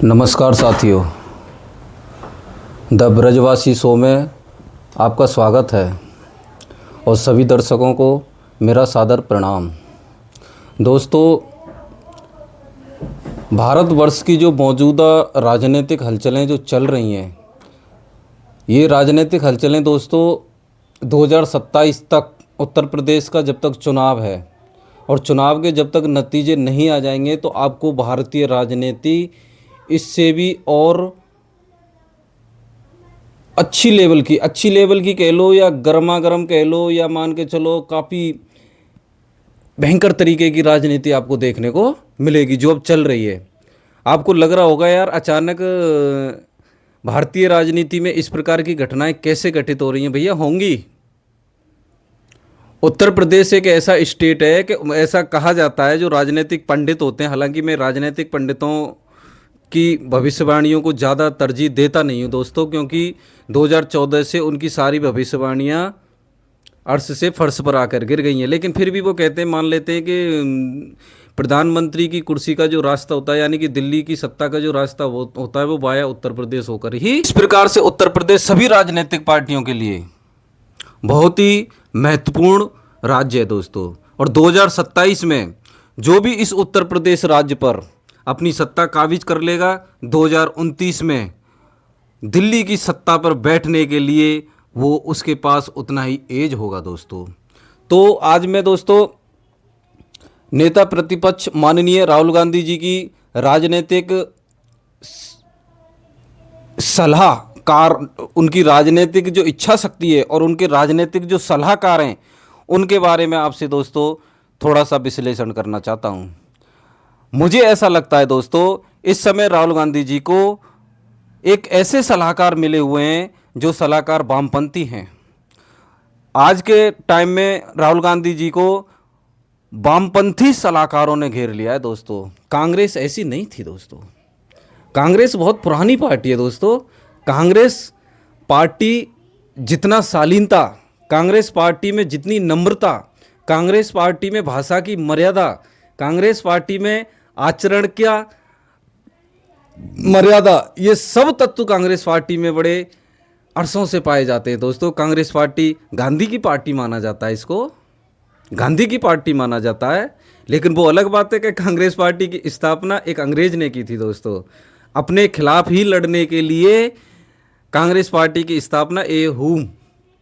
नमस्कार साथियों, the Brajwasi show में आपका स्वागत है और सभी दर्शकों को मेरा सादर प्रणाम। दोस्तों, भारतवर्ष की जो मौजूदा राजनीतिक हलचलें जो चल रही हैं, ये राजनीतिक हलचलें दोस्तों 2027 तक उत्तर प्रदेश का जब तक चुनाव है और चुनाव के जब तक नतीजे नहीं आ जाएंगे तो आपको भारतीय राजनीति इससे भी और अच्छी लेवल की कह लो या गर्मा गर्म कह लो या मान के चलो काफ़ी भयंकर तरीके की राजनीति आपको देखने को मिलेगी जो अब चल रही है। आपको लग रहा होगा यार अचानक भारतीय राजनीति में इस प्रकार की घटनाएं कैसे घटित हो रही हैं। भैया होंगी। उत्तर प्रदेश एक ऐसा स्टेट है कि ऐसा कहा जाता है, जो राजनीतिक पंडित होते हैं, हालांकि मैं राजनीतिक पंडितों की भविष्यवाणियों को ज़्यादा तरजीह देता नहीं हूँ दोस्तों, क्योंकि 2014 से उनकी सारी भविष्यवाणियाँ अर्श से फर्श पर आकर गिर गई हैं। लेकिन फिर भी वो कहते हैं, मान लेते हैं कि प्रधानमंत्री की कुर्सी का जो रास्ता होता है, यानी कि दिल्ली की सत्ता का जो रास्ता होता है, वो वाया उत्तर प्रदेश होकर ही। इस प्रकार से उत्तर प्रदेश सभी राजनीतिक पार्टियों के लिए बहुत ही महत्वपूर्ण राज्य है दोस्तों। और 2027 में जो भी इस उत्तर प्रदेश राज्य पर अपनी सत्ता काबिज कर लेगा, 2029 में दिल्ली की सत्ता पर बैठने के लिए वो उसके पास उतना ही एज होगा दोस्तों। तो आज मैं दोस्तों नेता प्रतिपक्ष माननीय राहुल गांधी जी की राजनीतिक सलाहकार, उनकी राजनीतिक जो इच्छा शक्ति है और उनके राजनीतिक जो सलाहकार हैं, उनके बारे में आपसे दोस्तों थोड़ा सा विश्लेषण करना चाहता हूं। मुझे ऐसा लगता है दोस्तों, इस समय राहुल गांधी जी को एक ऐसे सलाहकार मिले हुए हैं जो सलाहकार वामपंथी हैं। आज के टाइम में राहुल गांधी जी को वामपंथी सलाहकारों ने घेर लिया है दोस्तों। कांग्रेस ऐसी नहीं थी दोस्तों। कांग्रेस बहुत पुरानी पार्टी है दोस्तों। कांग्रेस पार्टी जितना शालीनता, कांग्रेस पार्टी में जितनी नम्रता, कांग्रेस पार्टी में भाषा की मर्यादा, कांग्रेस पार्टी में आचरण क्या मर्यादा, ये सब तत्व कांग्रेस पार्टी में बड़े अरसों से पाए जाते हैं दोस्तों। कांग्रेस पार्टी गांधी की पार्टी माना जाता है, इसको गांधी की पार्टी माना जाता है। लेकिन वो अलग बात है कि कांग्रेस पार्टी की स्थापना एक अंग्रेज ने की थी दोस्तों। अपने खिलाफ ही लड़ने के लिए कांग्रेस पार्टी की स्थापना हुम,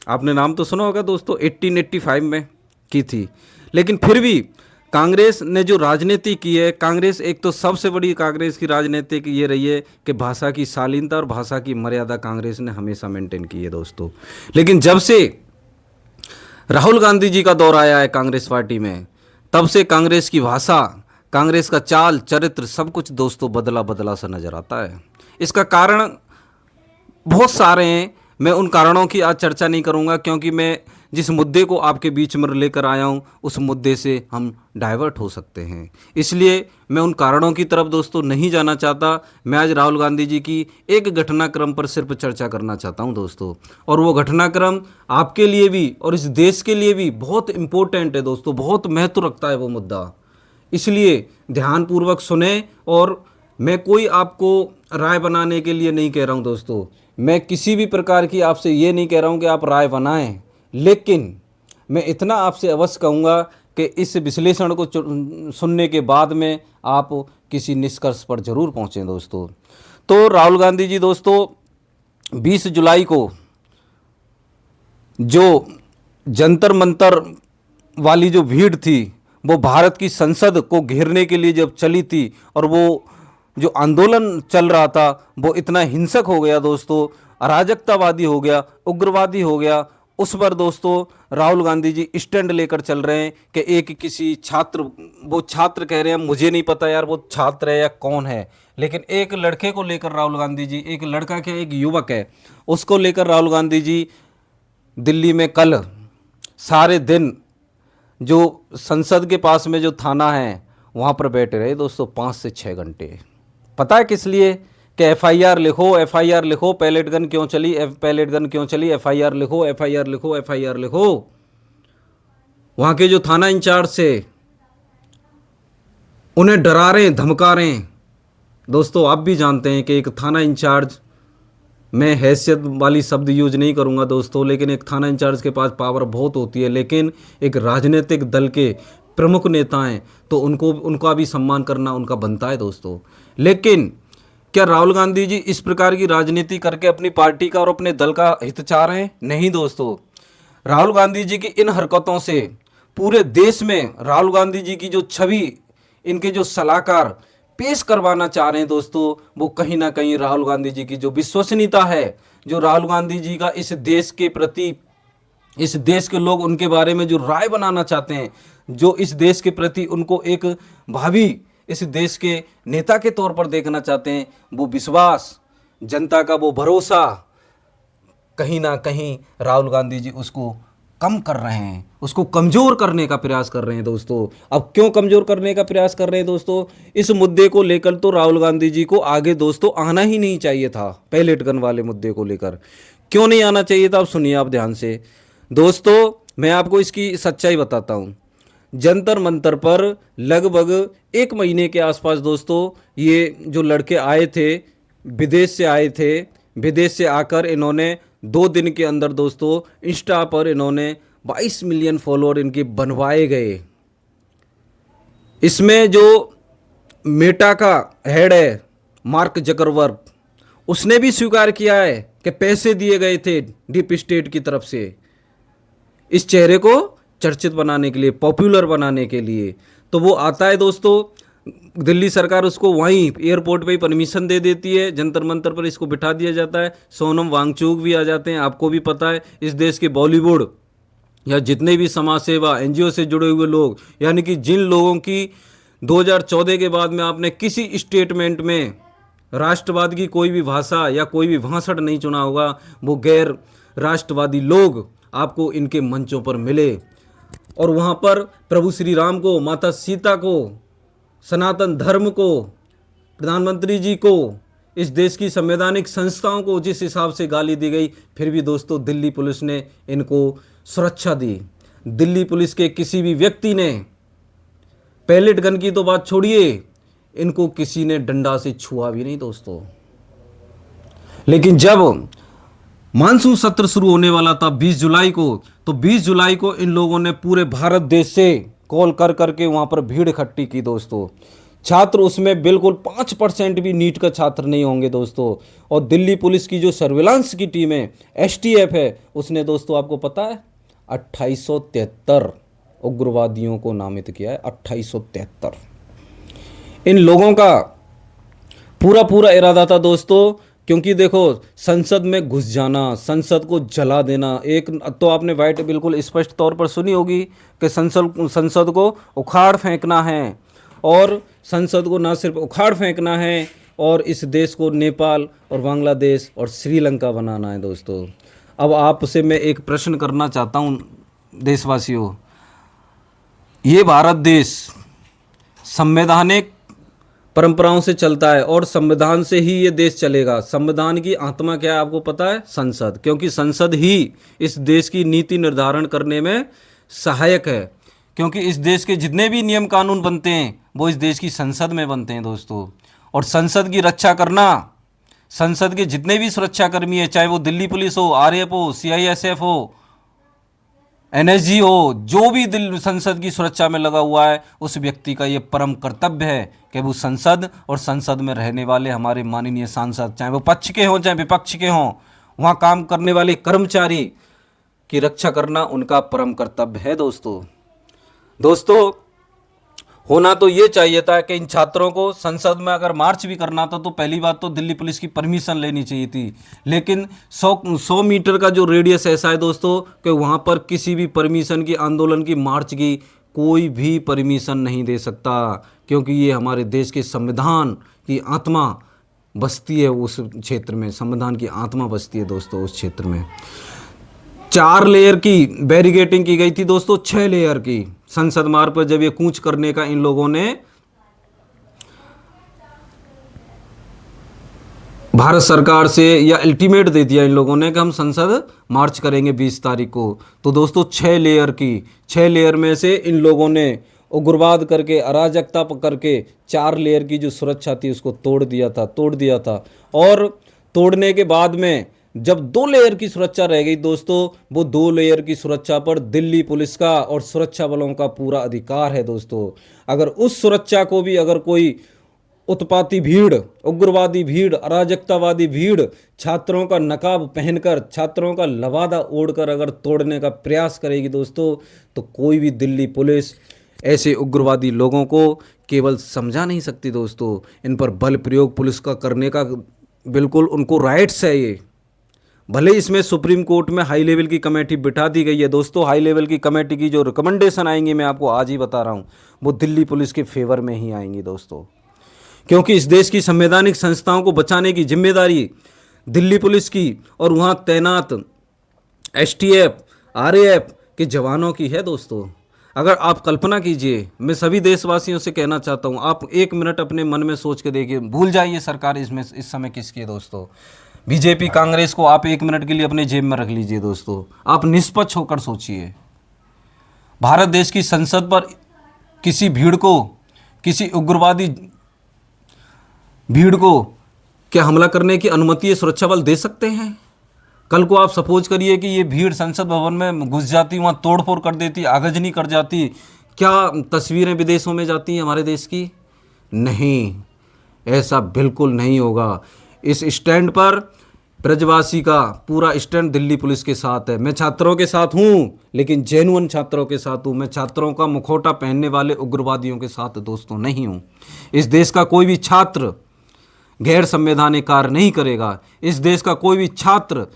आपने नाम तो सुना होगा दोस्तों, 1885 में की थी। लेकिन फिर भी कांग्रेस ने जो राजनीति की है, कांग्रेस एक तो सबसे बड़ी कांग्रेस की राजनीति की ये रही है कि भाषा की शालीनता और भाषा की मर्यादा कांग्रेस ने हमेशा मेंटेन की है दोस्तों। लेकिन जब से राहुल गांधी जी का दौर आया है कांग्रेस पार्टी में, तब से कांग्रेस की भाषा, कांग्रेस का चाल चरित्र सब कुछ दोस्तों बदला बदला सा नजर आता है। इसका कारण बहुत सारे हैं। मैं उन कारणों की आज चर्चा नहीं करूंगा, क्योंकि मैं जिस मुद्दे को आपके बीच में लेकर आया हूं, उस मुद्दे से हम डाइवर्ट हो सकते हैं। इसलिए मैं उन कारणों की तरफ दोस्तों नहीं जाना चाहता। मैं आज राहुल गांधी जी की एक घटनाक्रम पर सिर्फ चर्चा करना चाहता हूं दोस्तों। और वो घटनाक्रम आपके लिए भी और इस देश के लिए भी बहुत इम्पोर्टेंट है दोस्तों, बहुत महत्व रखता है वो मुद्दा। इसलिए ध्यानपूर्वक सुने। और मैं कोई आपको राय बनाने के लिए नहीं कह रहा हूं दोस्तों। मैं किसी भी प्रकार की आपसे ये नहीं कह रहा हूं कि आप राय बनाएं, लेकिन मैं इतना आपसे अवश्य कहूँगा कि इस विश्लेषण को सुनने के बाद में आप किसी निष्कर्ष पर जरूर पहुँचें दोस्तों। तो राहुल गांधी जी दोस्तों 20 जुलाई को जो जंतर मंतर वाली जो भीड़ थी, वो भारत की संसद को घेरने के लिए जब चली थी, और वो जो आंदोलन चल रहा था वो इतना हिंसक हो गया दोस्तों, अराजकतावादी हो गया, उग्रवादी हो गया, उस पर दोस्तों राहुल गांधी जी स्टैंड लेकर चल रहे हैं कि एक किसी छात्र, वो छात्र कह रहे हैं, मुझे नहीं पता यार वो छात्र है या कौन है, लेकिन एक लड़के को लेकर राहुल गांधी जी, एक लड़का क्या एक युवक है, उसको लेकर राहुल गांधी जी दिल्ली में कल सारे दिन जो संसद के पास में जो थाना है वहाँ पर बैठे रहे दोस्तों 5 से 6 घंटे। पता है किस लिए? कि एफआईआर लिखो, एफआईआर लिखो, पैलेट गन क्यों चली, पैलेट गन क्यों चली, एफआईआर लिखो, एफआईआर लिखो, एफआईआर लिखो। वहाँ के जो थाना इंचार्ज से उन्हें डरा रहे हैं, धमका रहे हैं। दोस्तों आप भी जानते हैं कि एक थाना इंचार्ज, मैं हैसियत वाली शब्द यूज नहीं करूंगा दोस्तों, लेकिन एक थाना इंचार्ज के पास पावर बहुत होती है, लेकिन एक राजनीतिक दल के प्रमुख नेता हैं तो उनका भी सम्मान करना उनका बनता है दोस्तों। लेकिन क्या राहुल गांधी जी इस प्रकार की राजनीति करके अपनी पार्टी का और अपने दल का हित चाह रहे हैं? नहीं दोस्तों। राहुल गांधी जी की इन हरकतों से पूरे देश में राहुल गांधी जी की जो छवि इनके जो सलाहकार पेश करवाना चाह रहे हैं दोस्तों, वो कहीं ना कहीं राहुल गांधी जी की जो विश्वसनीयता है, जो राहुल गांधी जी का इस देश के प्रति, इस देश के लोग उनके बारे में जो राय बनाना चाहते हैं, जो इस देश के प्रति उनको एक भावी इस देश के नेता के तौर पर देखना चाहते हैं, वो विश्वास, जनता का वो भरोसा कहीं ना कहीं राहुल गांधी जी उसको कम कर रहे हैं, उसको कमज़ोर करने का प्रयास कर रहे हैं दोस्तों। अब क्यों कमज़ोर करने का प्रयास कर रहे हैं दोस्तों? इस मुद्दे को लेकर तो राहुल गांधी जी को आगे दोस्तों आना ही नहीं चाहिए था। पैलेट गन वाले मुद्दे को लेकर क्यों नहीं आना चाहिए था? अब सुनिए आप ध्यान से दोस्तों, मैं आपको इसकी सच्चाई बताता हूँ। जंतर मंतर पर लगभग 1 महीने के आसपास दोस्तों ये जो लड़के आए थे, विदेश से आए थे, विदेश से आकर इन्होंने 2 दिन के अंदर दोस्तों इंस्टा पर इन्होंने 22 मिलियन फॉलोअर इनके बनवाए गए। इसमें जो मेटा का हेड है मार्क जकरबर्ग, उसने भी स्वीकार किया है कि पैसे दिए गए थे डीप स्टेट की तरफ से इस चेहरे को चर्चित बनाने के लिए, पॉपुलर बनाने के लिए। तो वो आता है दोस्तों, दिल्ली सरकार उसको वहीं एयरपोर्ट पे ही परमिशन दे देती है, जंतर मंतर पर इसको बिठा दिया जाता है। सोनम वांगचुक भी आ जाते हैं। आपको भी पता है इस देश के बॉलीवुड या जितने भी समाज सेवा एनजीओ से जुड़े हुए लोग, यानी कि जिन लोगों की 2014 के बाद में आपने किसी स्टेटमेंट में राष्ट्रवाद की कोई भी भाषा या कोई भी भाषण नहीं चुना होगा, वो गैर राष्ट्रवादी लोग आपको इनके मंचों पर मिले और वहाँ पर प्रभु श्री राम को, माता सीता को, सनातन धर्म को, प्रधानमंत्री जी को, इस देश की संवैधानिक संस्थाओं को जिस हिसाब से गाली दी गई, फिर भी दोस्तों दिल्ली पुलिस ने इनको सुरक्षा दी। दिल्ली पुलिस के किसी भी व्यक्ति ने, पैलेट गन की तो बात छोड़िए, इनको किसी ने डंडा से छुआ भी नहीं दोस्तों। लेकिन जब मानसून सत्र शुरू होने वाला था 20 जुलाई को, तो 20 जुलाई को इन लोगों ने पूरे भारत देश से कॉल कर करके वहाँ पर भीड़ इकट्ठी की दोस्तों। छात्र उसमें बिल्कुल 5% भी नीट का छात्र नहीं होंगे दोस्तों। और दिल्ली पुलिस की जो सर्विलांस की टीम है, एसटीएफ है, उसने दोस्तों आपको पता है 2873 उग्रवादियों को नामित किया है। 2873। इन लोगों का पूरा इरादा था दोस्तों, क्योंकि देखो संसद में घुस जाना, संसद को जला देना। एक तो आपने वाइट बिल्कुल स्पष्ट तौर पर सुनी होगी कि संसद को उखाड़ फेंकना है, और संसद को ना सिर्फ उखाड़ फेंकना है और इस देश को नेपाल और बांग्लादेश और श्रीलंका बनाना है दोस्तों। अब आपसे मैं एक प्रश्न करना चाहता हूँ देशवासियों, ये भारत देश संवैधानिक परंपराओं से चलता है और संविधान से ही ये देश चलेगा। संविधान की आत्मा क्या है आपको पता है? संसद। क्योंकि संसद ही इस देश की नीति निर्धारण करने में सहायक है, क्योंकि इस देश के जितने भी नियम कानून बनते हैं वो इस देश की संसद में बनते हैं दोस्तों। और संसद की रक्षा करना, संसद के जितने भी सुरक्षाकर्मी है, चाहे वो दिल्ली पुलिस हो, आरएएफ हो, सीआईएसएफ हो, एनएसजी हो, जो भी संसद की सुरक्षा में लगा हुआ है, उस व्यक्ति का ये परम कर्तव्य है कि वो संसद और संसद में रहने वाले हमारे माननीय सांसद, चाहे वो पक्ष के हों चाहे विपक्ष के हों, वहाँ काम करने वाले कर्मचारी की रक्षा करना उनका परम कर्तव्य है दोस्तों। होना तो ये चाहिए था कि इन छात्रों को संसद में अगर मार्च भी करना था तो पहली बात तो दिल्ली पुलिस की परमिशन लेनी चाहिए थी। लेकिन 100 मीटर का जो रेडियस ऐसा है दोस्तों कि वहाँ पर किसी भी परमिशन की, आंदोलन की, मार्च की कोई भी परमिशन नहीं दे सकता, क्योंकि ये हमारे देश के संविधान की आत्मा बसती है उस क्षेत्र में। संविधान की आत्मा बसती है दोस्तों उस क्षेत्र में। 4 लेयर की बैरिकेडिंग की गई थी दोस्तों, 6 लेयर की। संसद मार्ग पर जब ये कूच करने का इन लोगों ने भारत सरकार से या अल्टीमेट दे दिया इन लोगों ने कि हम संसद मार्च करेंगे 20 तारीख को, तो दोस्तों 6 लेयर की, 6 लेयर में से इन लोगों ने उग्रवाद करके, अराजकता करके 4 लेयर की जो सुरक्षा थी उसको तोड़ दिया था। और तोड़ने के बाद में जब 2 लेयर की सुरक्षा रह गई दोस्तों, वो 2 लेयर की सुरक्षा पर दिल्ली पुलिस का और सुरक्षा बलों का पूरा अधिकार है दोस्तों। अगर उस सुरक्षा को भी अगर कोई उत्पाती भीड़, उग्रवादी भीड़, अराजकतावादी भीड़ छात्रों का नकाब पहनकर, छात्रों का लवादा ओढ़कर अगर तोड़ने का प्रयास करेगी दोस्तों, तो कोई भी दिल्ली पुलिस ऐसे उग्रवादी लोगों को केवल समझा नहीं सकती दोस्तों। इन पर बल प्रयोग पुलिस का करने का बिल्कुल उनको राइट्स है। ये भले इसमें सुप्रीम कोर्ट में हाई लेवल की कमेटी बिठा दी गई है दोस्तों, हाई लेवल की कमेटी की जो रिकमेंडेशन आएंगी, मैं आपको आज ही बता रहा हूँ, वो दिल्ली पुलिस के फेवर में ही आएंगी दोस्तों। क्योंकि इस देश की संवैधानिक संस्थाओं को बचाने की जिम्मेदारी दिल्ली पुलिस की और वहाँ तैनात एसटीएफ, आरएएफ के जवानों की है दोस्तों। अगर आप कल्पना कीजिए, मैं सभी देशवासियों से कहना चाहता हूँ, आप 1 मिनट अपने मन में सोच के देखिए, भूल जाइए सरकार इसमें इस समय किसकी है दोस्तों। बीजेपी, कांग्रेस को आप 1 मिनट के लिए अपने जेब में रख लीजिए दोस्तों। आप निष्पक्ष होकर सोचिए, भारत देश की संसद पर किसी भीड़ को, किसी उग्रवादी भीड़ को क्या हमला करने की अनुमति ये सुरक्षा बल दे सकते हैं? कल को आप सपोज करिए कि ये भीड़ संसद भवन में घुस जाती, वहाँ तोड़फोड़ कर देती, आगजनी कर जाती, क्या तस्वीरें विदेशों में जाती हैं हमारे देश की? नहीं, ऐसा बिल्कुल नहीं होगा। इस स्टैंड पर ब्रजवासी का पूरा स्टैंड दिल्ली पुलिस के साथ है। मैं छात्रों के साथ हूँ, लेकिन जेन्युइन छात्रों के साथ हूँ। मैं छात्रों का मुखौटा पहनने वाले उग्रवादियों के साथ दोस्तों नहीं हूँ। इस देश का कोई भी छात्र गैर संवैधानिक कार्य नहीं करेगा। इस देश का कोई भी छात्र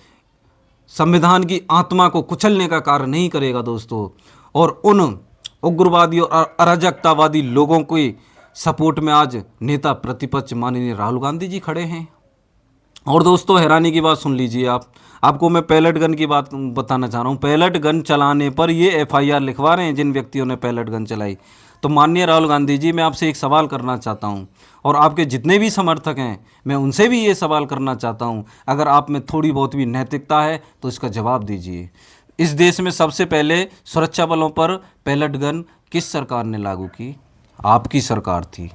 संविधान की आत्मा को कुचलने का कार्य नहीं करेगा दोस्तों। और उन उग्रवादी और अराजकतावादी लोगों के सपोर्ट में आज नेता प्रतिपक्ष माननीय राहुल गांधी जी खड़े हैं। और दोस्तों हैरानी की बात सुन लीजिए, आपको मैं पैलेट गन की बात बताना चाह रहा हूँ। पैलेट गन चलाने पर ये एफआईआर लिखवा रहे हैं जिन व्यक्तियों ने पैलेट गन चलाई। तो माननीय राहुल गांधी जी, मैं आपसे एक सवाल करना चाहता हूं, और आपके जितने भी समर्थक हैं मैं उनसे भी ये सवाल करना चाहता हूं, अगर आप में थोड़ी बहुत भी नैतिकता है तो इसका जवाब दीजिए। इस देश में सबसे पहले सुरक्षा बलों पर पैलेट गन किस सरकार ने लागू की? आपकी सरकार थी।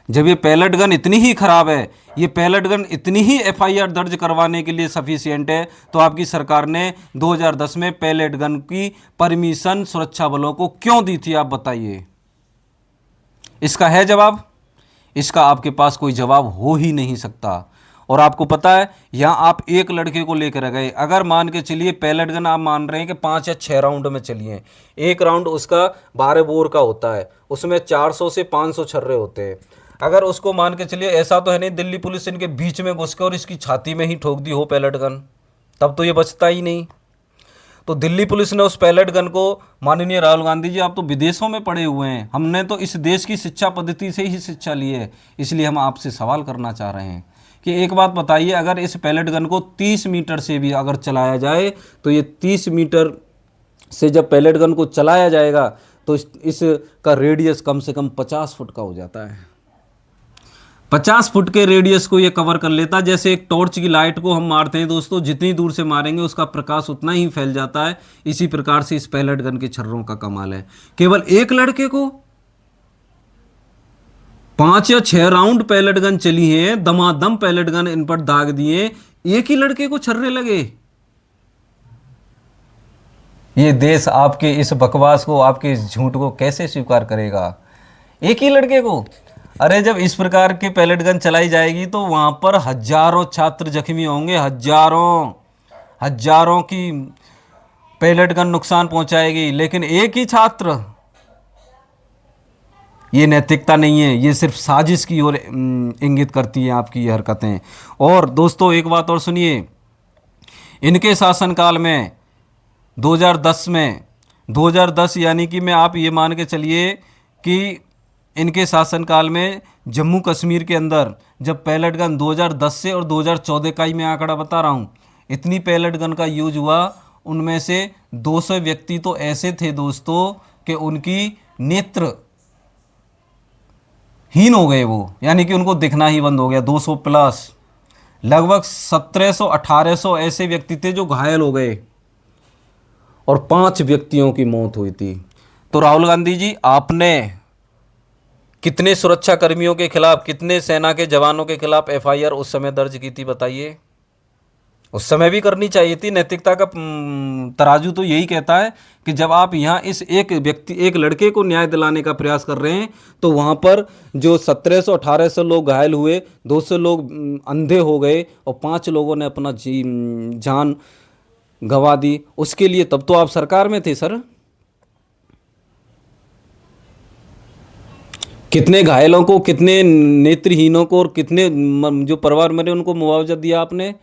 जब ये पैलेट गन इतनी ही खराब है, ये पैलेट गन इतनी ही एफआईआर दर्ज करवाने के लिए सफिशिएंट है, तो आपकी सरकार ने 2010 में पैलेट गन की परमिशन सुरक्षा बलों को क्यों दी थी? आप बताइए। इसका है जवाब? इसका आपके पास कोई जवाब हो ही नहीं सकता। और आपको पता है, यहाँ आप एक लड़के को लेकर गए, अगर मान के चलिए पैलेट गन आप मान रहे हैं कि 5 या 6 राउंड में चलिए, एक राउंड उसका 12 बोर का होता है, उसमें 400 से 500 छर्रे होते हैं। अगर उसको मान के चलिए, ऐसा तो है नहीं दिल्ली पुलिस इनके बीच में घुस के और इसकी छाती में ही ठोक दी हो पैलेट गन, तब तो ये बचता ही नहीं। तो दिल्ली पुलिस ने उस पैलेट गन को, माननीय राहुल गांधी जी आप तो विदेशों में पढ़े हुए हैं, हमने तो इस देश की शिक्षा पद्धति से ही शिक्षा ली है, इसलिए हम आपसे सवाल करना चाह रहे हैं कि एक बात बताइए, अगर इस पैलेट गन को 30 मीटर से भी अगर चलाया जाए, तो ये 30 मीटर से जब पैलेट गन को चलाया जाएगा तो इसका रेडियस कम से कम 50 फुट का हो जाता है। 50 फुट के रेडियस को ये कवर कर लेता। जैसे एक टॉर्च की लाइट को हम मारते हैं दोस्तों, जितनी दूर से मारेंगे उसका प्रकाश उतना ही फैल जाता है। इसी प्रकार से इस पैलेट गन के छर्रों का कमाल है। केवल एक लड़के को 5 या 6 राउंड पैलेट गन चली है, दमादम पैलेट गन इन पर दाग दिए, एक ही लड़के को छर्रे लगे। ये देश आपके इस बकवास को, आपके इस झूठ को कैसे स्वीकार करेगा? एक ही लड़के को? अरे जब इस प्रकार के पैलेट गन चलाई जाएगी तो वहां पर हजारों छात्र जख्मी होंगे, हजारों की पैलेट गन नुकसान पहुंचाएगी, लेकिन एक ही छात्र। ये नैतिकता नहीं है, ये सिर्फ साजिश की ओर इंगित करती है आपकी ये हरकतें। और दोस्तों एक बात और सुनिए, इनके शासनकाल में 2010 यानी कि मैं आप ये मान के चलिए कि इनके शासनकाल में जम्मू कश्मीर के अंदर जब पैलेट गन 2010 से और 2014 का ही मैं आंकड़ा बता रहा हूँ, इतनी पैलेट गन का यूज हुआ, उनमें से 200 व्यक्ति तो ऐसे थे दोस्तों कि उनकी नेत्र हीन हो गए वो, यानी कि उनको दिखना ही बंद हो गया। 200 प्लस लगभग 1700-1800 ऐसे व्यक्ति थे जो घायल हो गए और 5 व्यक्तियों की मौत हुई थी। तो राहुल गांधी जी, आपने कितने सुरक्षा कर्मियों के खिलाफ, कितने सेना के जवानों के खिलाफ एफआईआर उस समय दर्ज की थी बताइए। उस समय भी करनी चाहिए थी। नैतिकता का तराजू तो यही कहता है कि जब आप यहाँ इस एक व्यक्ति, एक लड़के को न्याय दिलाने का प्रयास कर रहे हैं, तो वहाँ पर जो 1700-1800 लोग घायल हुए, 200 लोग अंधे हो गए और 5 लोगों ने अपना जान गंवा दी, उसके लिए तब तो आप सरकार में थे सर। कितने घायलों को, कितने नेत्रहीनों को और कितने जो परिवार मरे उनको मुआवजा दिया आपने?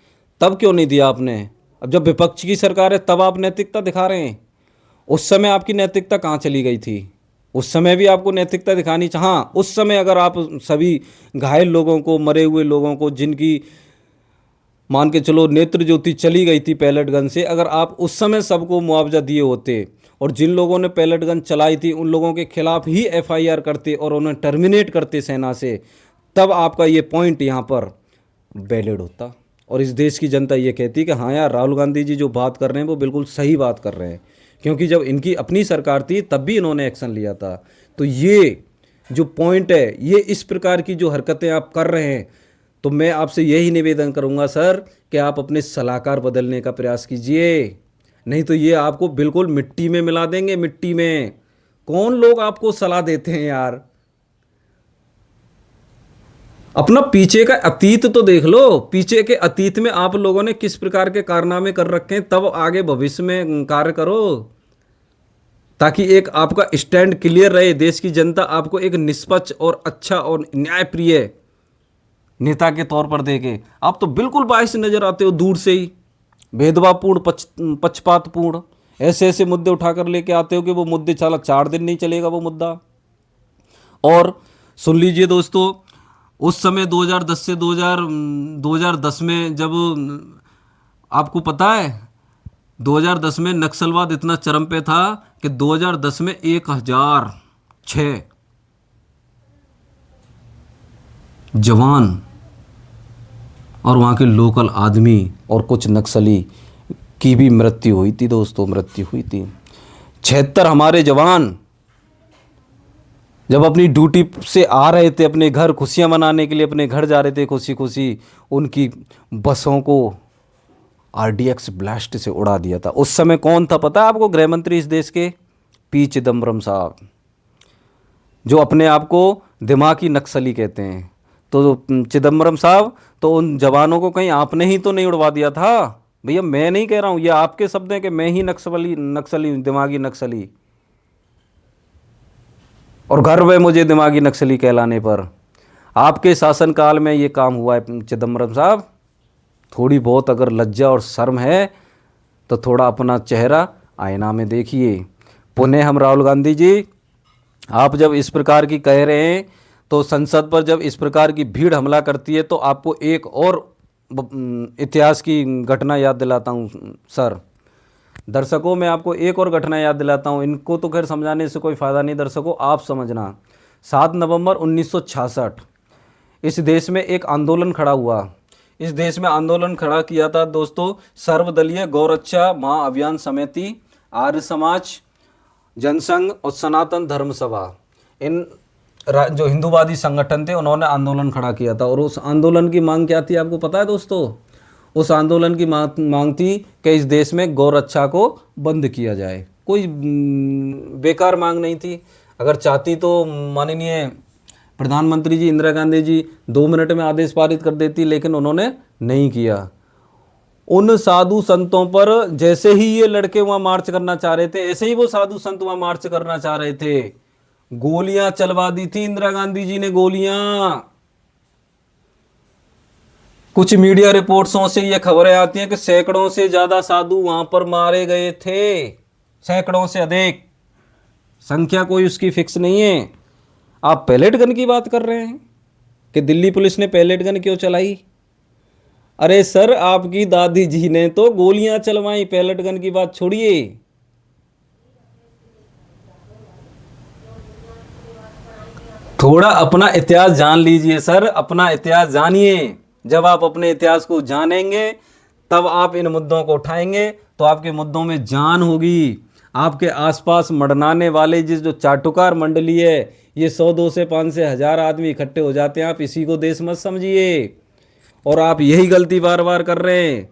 तब क्यों नहीं दिया आपने? अब जब विपक्ष की सरकार है तब आप नैतिकता दिखा रहे हैं। उस समय आपकी नैतिकता कहाँ चली गई थी? उस समय भी आपको नैतिकता दिखानी चाहिए। हाँ, उस समय अगर आप सभी घायल लोगों को, मरे हुए लोगों को, जिनकी मान के चलो नेत्र ज्योति चली गई थी पैलेट गन से, अगर आप उस समय सबको मुआवजा दिए होते और जिन लोगों ने पैलेट गन चलाई थी उन लोगों के खिलाफ ही एफआईआर करते और उन्हें टर्मिनेट करते सेना से, तब आपका ये पॉइंट यहाँ पर वैलिड होता और इस देश की जनता ये कहती कि हाँ यार, राहुल गांधी जी जो बात कर रहे हैं वो बिल्कुल सही बात कर रहे हैं, क्योंकि जब इनकी अपनी सरकार थी तब भी इन्होंने एक्शन लिया था। तो ये जो पॉइंट है, ये इस प्रकार की जो हरकतें आप कर रहे हैं, तो मैं आपसे यही निवेदन करूंगा सर कि आप अपने सलाहकार बदलने का प्रयास कीजिए, नहीं तो ये आपको बिल्कुल मिट्टी में मिला देंगे। मिट्टी में कौन लोग आपको सलाह देते हैं यार? अपना पीछे का अतीत तो देख लो। पीछे के अतीत में आप लोगों ने किस प्रकार के कारनामे कर रखे हैं, तब आगे भविष्य में कार्य करो, ताकि एक आपका स्टैंड क्लियर रहे। देश की जनता आपको एक निष्पक्ष और अच्छा और न्यायप्रिय नेता के तौर पर देखे। आप तो बिल्कुल बायस नजर आते हो दूर से ही, भेदभावपूर्ण, पक्षपातपूर्ण, ऐसे ऐसे मुद्दे उठाकर लेके आते हो कि वो मुद्दे चला 4 दिन नहीं चलेगा वो मुद्दा। और सुन लीजिए दोस्तों, उस समय 2010 से 2010 में जब आपको पता है 2010 में नक्सलवाद इतना चरम पे था कि 2010 में 1006 जवान और वहाँ के लोकल आदमी और कुछ नक्सली की भी मृत्यु हुई थी दोस्तों, मृत्यु हुई थी। 76 हमारे जवान जब अपनी ड्यूटी से आ रहे थे अपने घर, खुशियां मनाने के लिए अपने घर जा रहे थे खुशी खुशी, उनकी बसों को आरडीएक्स ब्लास्ट से उड़ा दिया था। उस समय कौन था पता है आपको? गृह मंत्री इस देश के पी चिदम्बरम साहब, जो अपने आप को दिमागी नक्सली कहते हैं। तो चिदम्बरम साहब, तो उन जवानों को कहीं आपने ही तो नहीं उड़वा दिया था? भैया मैं नहीं कह रहा हूँ, ये आपके शब्द हैं कि मैं ही नक्सली हूँ, दिमागी नक्सली, और गर्व है मुझे दिमागी नक्सली कहलाने पर। आपके शासनकाल में ये काम हुआ है चिदम्बरम साहब। थोड़ी बहुत अगर लज्जा और शर्म है तो थोड़ा अपना चेहरा आईना में देखिए। पुनः हम राहुल गांधी जी, आप जब इस प्रकार की कह रहे हैं, तो संसद पर जब इस प्रकार की भीड़ हमला करती है तो आपको एक और इतिहास की घटना याद दिलाता हूँ सर। दर्शकों, मैं आपको एक और घटना याद दिलाता हूँ, इनको तो खैर समझाने से कोई फ़ायदा नहीं दर्शकों, आप समझना। 7 नवंबर 1966 इस देश में एक आंदोलन खड़ा हुआ। इस देश में आंदोलन खड़ा किया था दोस्तों सर्वदलीय गौरक्षा महाअभियान समिति, आर्य समाज, जनसंघ और सनातन धर्म सभा। इन जो हिंदूवादी संगठन थे उन्होंने आंदोलन खड़ा किया था। और उस आंदोलन की मांग क्या थी आपको पता है दोस्तों? उस आंदोलन की मांग थी कि इस देश में गौरक्षा को बंद किया जाए। कोई बेकार मांग नहीं थी। अगर चाहती तो माननीय प्रधानमंत्री जी इंदिरा गांधी जी 2 मिनट में आदेश पारित कर देती, लेकिन उन्होंने नहीं किया। उन साधु संतों पर जैसे ही ये लड़के वहां मार्च करना चाह रहे थे, ऐसे ही वो साधु संत वहां मार्च करना चाह रहे थे, गोलियां चलवा दी थी इंदिरा गांधी जी ने, गोलियां। कुछ मीडिया रिपोर्ट्सों से ये खबरें आती हैं कि सैकड़ों से ज्यादा साधु वहां पर मारे गए थे, सैकड़ों से अधिक, संख्या कोई उसकी फिक्स नहीं है। आप पैलेट गन की बात कर रहे हैं कि दिल्ली पुलिस ने पैलेट गन क्यों चलाई? अरे सर, आपकी दादी जी ने तो गोलियां चलवाई, पैलेट गन की बात छोड़िए। थोड़ा अपना इतिहास जान लीजिए सर, अपना इतिहास जानिए। जब आप अपने इतिहास को जानेंगे तब आप इन मुद्दों को उठाएंगे तो आपके मुद्दों में जान होगी। आपके आसपास मडराने वाले जिस जो चाटुकार मंडली है, ये 100 200 500 1000 आदमी इकट्ठे हो जाते हैं। आप इसी को देश मत समझिए, और आप यही गलती बार बार कर रहे हैं।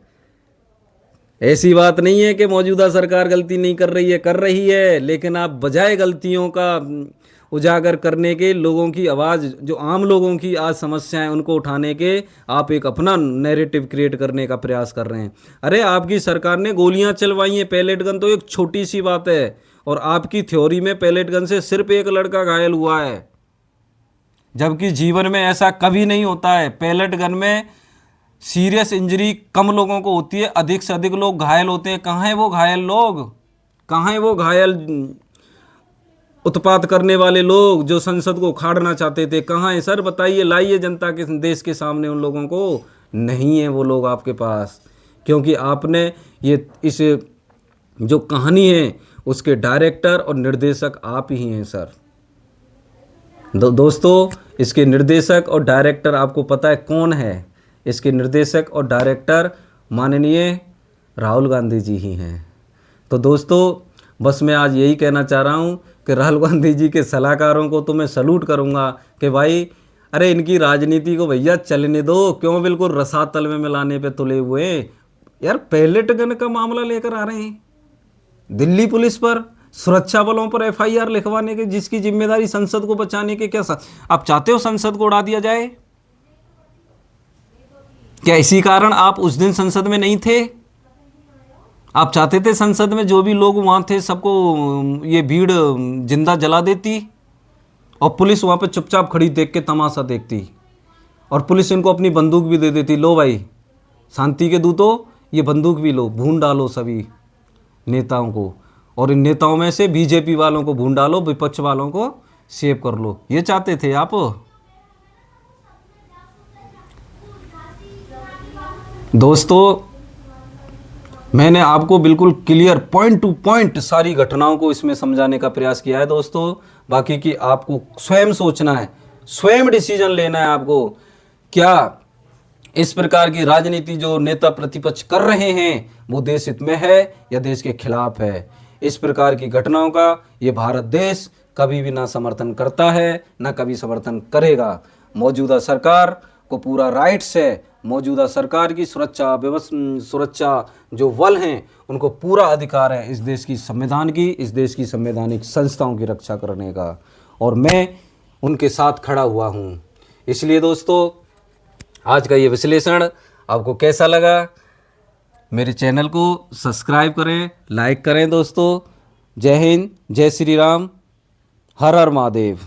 ऐसी बात नहीं है कि मौजूदा सरकार गलती नहीं कर रही है, कर रही है, लेकिन आप बजाय गलतियों का उजागर करने के, लोगों की आवाज़, जो आम लोगों की आज समस्याएं उनको उठाने के, आप एक अपना नैरेटिव क्रिएट करने का प्रयास कर रहे हैं। अरे आपकी सरकार ने गोलियां चलवाई हैं, पैलेट गन तो एक छोटी सी बात है, और आपकी थ्योरी में पैलेट गन से सिर्फ एक लड़का घायल हुआ है, जबकि जीवन में ऐसा कभी नहीं होता है। पैलेट गन में सीरियस इंजरी कम लोगों को होती है, अधिक से अधिक लोग घायल होते हैं। कहाँ है वो घायल लोग, कहाँ है वो घायल उत्पात करने वाले लोग जो संसद को उखाड़ना चाहते थे? कहाँ है सर, बताइए, लाइए जनता के देश के सामने उन लोगों को। नहीं है वो लोग आपके पास, क्योंकि आपने ये इस जो कहानी है उसके डायरेक्टर और निर्देशक आप ही हैं सर। दोस्तों, इसके निर्देशक और डायरेक्टर आपको पता है कौन है? इसके निर्देशक और डायरेक्टर माननीय राहुल गांधी जी ही हैं। तो दोस्तों, बस मैं आज यही कहना चाह रहा हूँ कि राहुल गांधी जी के सलाहकारों को तो मैं सलूट करूँगा कि भाई, अरे इनकी राजनीति को भैया चलने दो, क्यों बिल्कुल रसातल में मिलाने पे तुले हुए यार। पैलेट गन का मामला लेकर आ रहे हैं दिल्ली पुलिस पर, सुरक्षा बलों पर एफआईआर लिखवाने के, जिसकी जिम्मेदारी संसद को बचाने के। क्या आप चाहते हो संसद को उड़ा दिया जाए? क्या इसी कारण आप उस दिन संसद में नहीं थे? आप चाहते थे संसद में जो भी लोग वहां थे सबको ये भीड़ जिंदा जला देती, और पुलिस वहां पे चुपचाप खड़ी देख के तमाशा देखती, और पुलिस इनको अपनी बंदूक भी दे देती, लो भाई शांति के दूतों, ये बंदूक भी लो, भून डालो सभी नेताओं को, और इन नेताओं में से बीजेपी वालों को भून डालो, विपक्ष वालों को सेव कर लो। ये चाहते थे आप? दोस्तों, मैंने आपको बिल्कुल क्लियर पॉइंट टू पॉइंट सारी घटनाओं को इसमें समझाने का प्रयास किया है दोस्तों। बाकी की आपको स्वयं सोचना है, स्वयं डिसीजन लेना है आपको। क्या इस प्रकार की राजनीति जो नेता प्रतिपक्ष कर रहे हैं वो देश हित में है या देश के खिलाफ है? इस प्रकार की घटनाओं का ये भारत देश कभी भी ना समर्थन करता है, ना कभी समर्थन करेगा। मौजूदा सरकार को पूरा राइट्स है, मौजूदा सरकार की सुरक्षा जो बल हैं उनको पूरा अधिकार है इस देश की संविधान की, इस देश की संवैधानिक संस्थाओं की रक्षा करने का, और मैं उनके साथ खड़ा हुआ हूँ। इसलिए दोस्तों, आज का ये विश्लेषण आपको कैसा लगा? मेरे चैनल को सब्सक्राइब करें, लाइक करें दोस्तों। जय हिंद, जय श्री राम, हर हर महादेव।